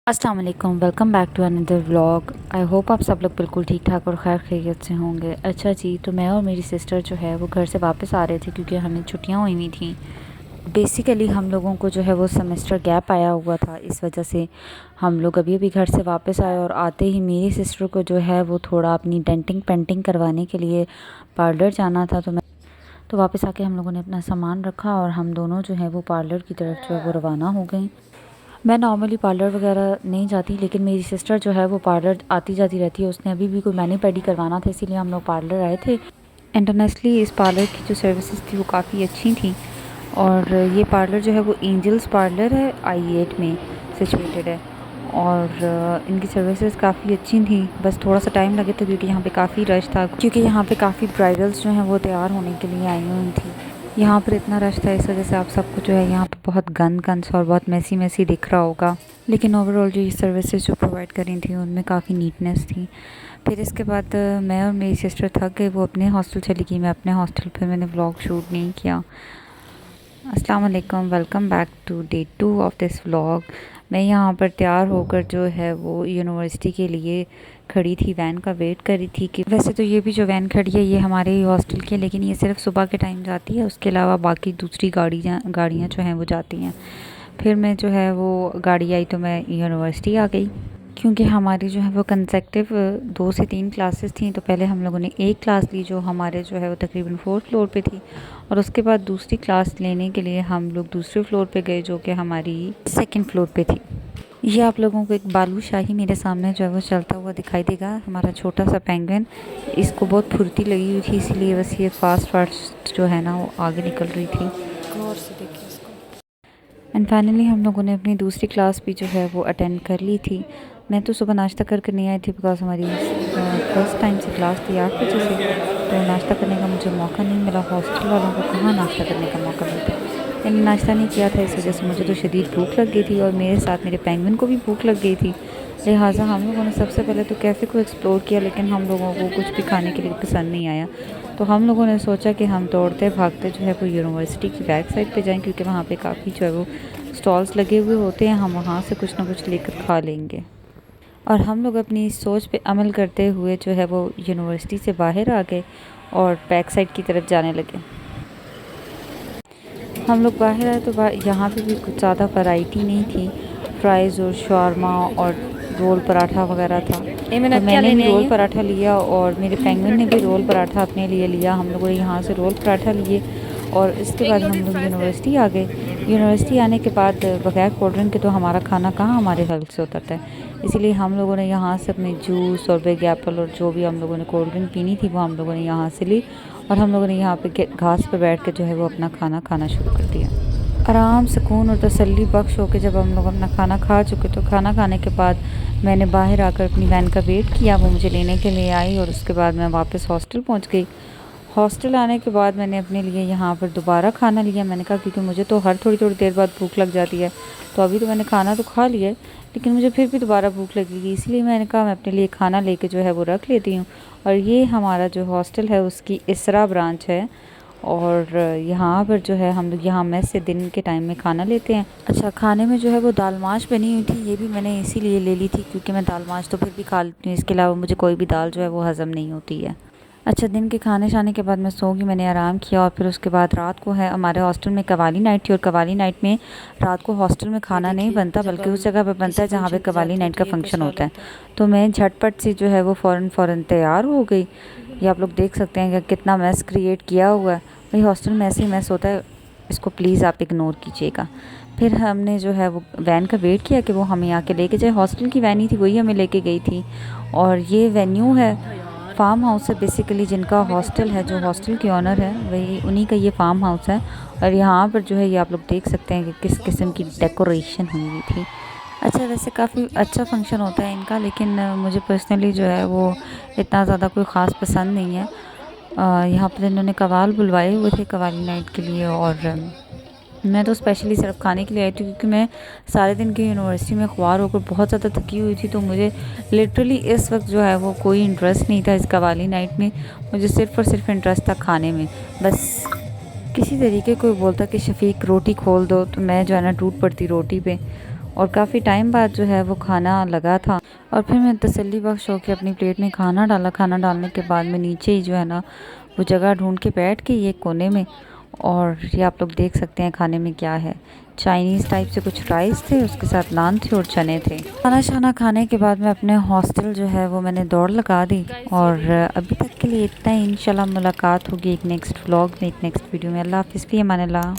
अस्सलाम वालेकुम, welcome back to another vlog. I hope आप सब लोग बिल्कुल ठीक ठाक और खैर खैरियत से होंगे। अच्छा जी, तो मैं और मेरी सिस्टर जो है वो घर से वापस आ रहे थे क्योंकि हमें छुट्टियां हुई हुई थी। बेसिकली हम लोगों को जो है वो सेमेस्टर गैप आया हुआ था, इस वजह से हम लोग अभी अभी घर से वापस आए और आते ही मेरी सिस्टर को जो है वो थोड़ा अपनी डेंटिंग पेंटिंग करवाने के लिए पार्लर जाना था। तो वापस आके हम लोगों ने अपना सामान रखा और हम दोनों जो है वो पार्लर की तरफ जो है वो रवाना हो गई। मैं नॉर्मली पार्लर वगैरह नहीं जाती, लेकिन मेरी सिस्टर जो है वो पार्लर आती जाती रहती है। उसने अभी भी कोई मैनी पेडी करवाना था, इसीलिए हम लोग पार्लर आए थे। इंटरनेशनली इस पार्लर की जो सर्विसेज थी वो काफ़ी अच्छी थी और ये पार्लर जो है वो एंजल्स पार्लर है, I8 में सिचुएटेड है और इनकी सर्विसेज काफ़ी अच्छी थी। बस थोड़ा सा टाइम लगे था क्योंकि यहाँ पे काफ़ी रश था, क्योंकि यहाँ पे काफ़ी ब्राइडल्स जो हैं वो तैयार होने के लिए आई हुई थी। यहाँ पर इतना रश था, इस वजह से आप सबको जो है यहाँ पे बहुत गंद और बहुत मैसी मैसी दिख रहा होगा, लेकिन ओवरऑल जो ये सर्विसेज जो प्रोवाइड करी थी उनमें काफ़ी नीटनेस थी। फिर इसके बाद मैं और मेरी सिस्टर थक गए, वो अपने हॉस्टल चली गई, मैं अपने हॉस्टल पे मैंने व्लॉग शूट नहीं किया। अस्सलाम वालेकुम, welcome back to day 2 of this vlog. मैं यहाँ पर तैयार होकर जो है वो यूनिवर्सिटी के लिए खड़ी थी, वैन का वेट कर रही थी। कि वैसे तो ये भी जो वैन खड़ी है ये हमारे ही हॉस्टल की है, लेकिन ये सिर्फ सुबह के टाइम जाती है, उसके अलावा बाकी दूसरी गाड़ियाँ जो हैं वो जाती हैं। फिर मैं जो है वो गाड़ी आई तो मैं यूनिवर्सिटी आ गई, क्योंकि हमारी जो है वो कंसेक्टिव 2 से 3 क्लासेस थी। तो पहले हम लोगों ने एक क्लास ली जो हमारे जो है वो तकरीबन 4th फ्लोर पे थी, और उसके बाद दूसरी क्लास लेने के लिए हम लोग दूसरे फ्लोर पे गए जो कि हमारी 2nd फ्लोर पे थी। ये आप लोगों को एक बालूशाही मेरे सामने जो है वो चलता हुआ दिखाई देगा, हमारा छोटा सा पेंगुइन। इसको बहुत फुर्ती लगी हुई थी, इसीलिए बस ये फास्ट जो है ना वो आगे निकल रही थी। गौर से देखिए इसको। एंड फाइनली हम लोगों ने अपनी दूसरी क्लास भी जो है वो अटेंड कर ली थी। मैं तो सुबह नाश्ता करके नहीं आई थी, बिकॉज हमारी फर्स्ट टाइम से क्लास थी 8 बजे से, तो नाश्ता करने का मुझे मौका नहीं मिला। हॉस्टल वालों को कहाँ नाश्ता करने का मौका मिलता है। मैंने नाश्ता नहीं किया था, इस वजह से मुझे तो शदीद भूख लग गई थी और मेरे साथ मेरे पेंगुइन को भी भूख लग गई थी। लिहाजा हम लोगों ने सबसे पहले तो कैफ़े को एक्सप्लोर किया, लेकिन हम लोगों को कुछ भी खाने के लिए पसंद नहीं आया। तो हम लोगों ने सोचा कि हम दौड़ते भागते जो है वो यूनिवर्सिटी की बैक साइड पे जाएं, क्योंकि वहाँ पे काफ़ी जो है वो स्टॉल्स लगे हुए होते हैं, हम वहाँ से कुछ ना कुछ लेकर खा लेंगे। और हम लोग अपनी सोच पे अमल करते हुए जो है वो यूनिवर्सिटी से बाहर आ गए और बैक साइड की तरफ जाने लगे। हम लोग बाहर आए तो यहाँ पे भी कुछ ज़्यादा वैरायटी नहीं थी, फ्राइज़ और शॉर्मा और रोल पराठा वगैरह था। तो मैंने भी रोल पराठा लिया और मेरे पेंगुइन ने भी रोल पराठा अपने लिए लिया। हम लोगों ने यहाँ से रोल पराठा लिए और इसके बाद हम लोग यूनिवर्सिटी आ गए। यूनिवर्सिटी आने के बाद बगैर कोल्ड ड्रिंक के तो हमारा खाना कहाँ हमारे हेल्थ से उतरता है, इसीलिए हम लोगों ने यहाँ से अपने जूस और बिग एप्पल और जो भी हम लोगों ने कोल्ड ड्रिंक पीनी थी वो हम लोगों ने यहाँ से ली, और हम लोगों ने यहाँ पे घास पे बैठ के जो है वो अपना खाना खाना शुरू कर दिया। आराम सुकून और तसल्ली बख्श होकर जब हम लोग अपना खाना खा चुके, तो खाना खाने के बाद मैंने बाहर आकर अपनी वैन का वेट किया, वो मुझे लेने के लिए आई और उसके बाद मैं वापस हॉस्टल पहुंच गई। हॉस्टल आने के बाद मैंने अपने लिए यहाँ पर दोबारा खाना लिया। मैंने कहा क्योंकि मुझे तो हर थोड़ी थोड़ी देर बाद भूख लग जाती है, तो अभी तो मैंने खाना तो खा लिया है, लेकिन मुझे फिर भी दोबारा भूख लगेगी, इसलिए मैंने कहा मैं अपने लिए खाना लेके जो है वो रख लेती हूँ। और ये हमारा जो हॉस्टल है उसकी इसरा ब्रांच है, और यहाँ पर जो है हम लोग यहाँ मेस से दिन के टाइम में खाना लेते हैं। अच्छा, खाने में जो है वो दाल माश बनी हुई थी, ये भी मैंने इसीलिए ले ली थी क्योंकि मैं दाल माश तो फिर भी खा लेती हूँ, इसके अलावा मुझे कोई भी दाल जो है वो हज़म नहीं होती है। अच्छा, दिन के खाने शाने के बाद मैं सो गई, मैंने आराम किया और फिर उसके बाद रात को है हमारे हॉस्टल में कवाली नाइट थी, और कवाली नाइट में रात को हॉस्टल में खाना नहीं बनता बल्कि उस जगह पे बनता है जहाँ पे कवाली नाइट का फंक्शन होता है। तो मैं झटपट से जो है वो फ़ौरन तैयार हो गई। ये आप लोग देख सकते हैं कि कितना मैस क्रिएट किया हुआ है। भाई हॉस्टल में ऐसे ही मैस होता है, इसको प्लीज़ आप इग्नोर कीजिएगा। फिर हमने जो है वो वैन का वेट किया कि वो हमें आके लेके जाए। हॉस्टल की वैन ही थी, वही हमें लेके गई थी। और ये वेन्यू है, फार्म हाउस है बेसिकली, जिनका हॉस्टल है, जो हॉस्टल के ऑनर है वही उन्हीं का ये फार्म हाउस है। और यहाँ पर जो है ये आप लोग देख सकते हैं कि किस किस्म की डेकोरेशन हुई थी। अच्छा, वैसे काफ़ी अच्छा फंक्शन होता है इनका, लेकिन मुझे पर्सनली जो है वो इतना ज़्यादा कोई ख़ास पसंद नहीं है। यहाँ पर इन्होंने कवाल बुलवाए हुए थे कवाली नाइट के लिए, और मैं तो स्पेशली सिर्फ खाने के लिए आई थी क्योंकि मैं सारे दिन की यूनिवर्सिटी में ख्वार होकर बहुत ज़्यादा थकी हुई थी। तो मुझे लिटरली इस वक्त जो है वो कोई इंटरेस्ट नहीं था इस कवाली नाइट में, मुझे सिर्फ़ और सिर्फ इंटरेस्ट था खाने में। बस किसी तरीके कोई बोलता कि शफ़ीक रोटी खोल दो, तो मैं जो है ना टूट पड़ती रोटी पे, और काफ़ी टाइम बाद जो है वो खाना लगा था। और फिर मैं तसल्ली बख्श होकर अपनी प्लेट में खाना डाला। खाना डालने के बाद में नीचे ही जो है ना वो जगह ढूंढ के बैठ गई एक कोने में। और ये आप लोग देख सकते हैं खाने में क्या है। चाइनीज़ टाइप से कुछ राइस थे, उसके साथ नान थे और चने थे। खाना शाना खाने के बाद में अपने हॉस्टल जो है वो मैंने दौड़ लगा दी। और अभी तक के लिए इतना ही। इंशाल्लाह मुलाकात होगी एक नेक्स्ट व्लॉग में, एक नेक्स्ट वीडियो में। अल्लाह हाफ़िज़, फ़ी अमानिल्लाह।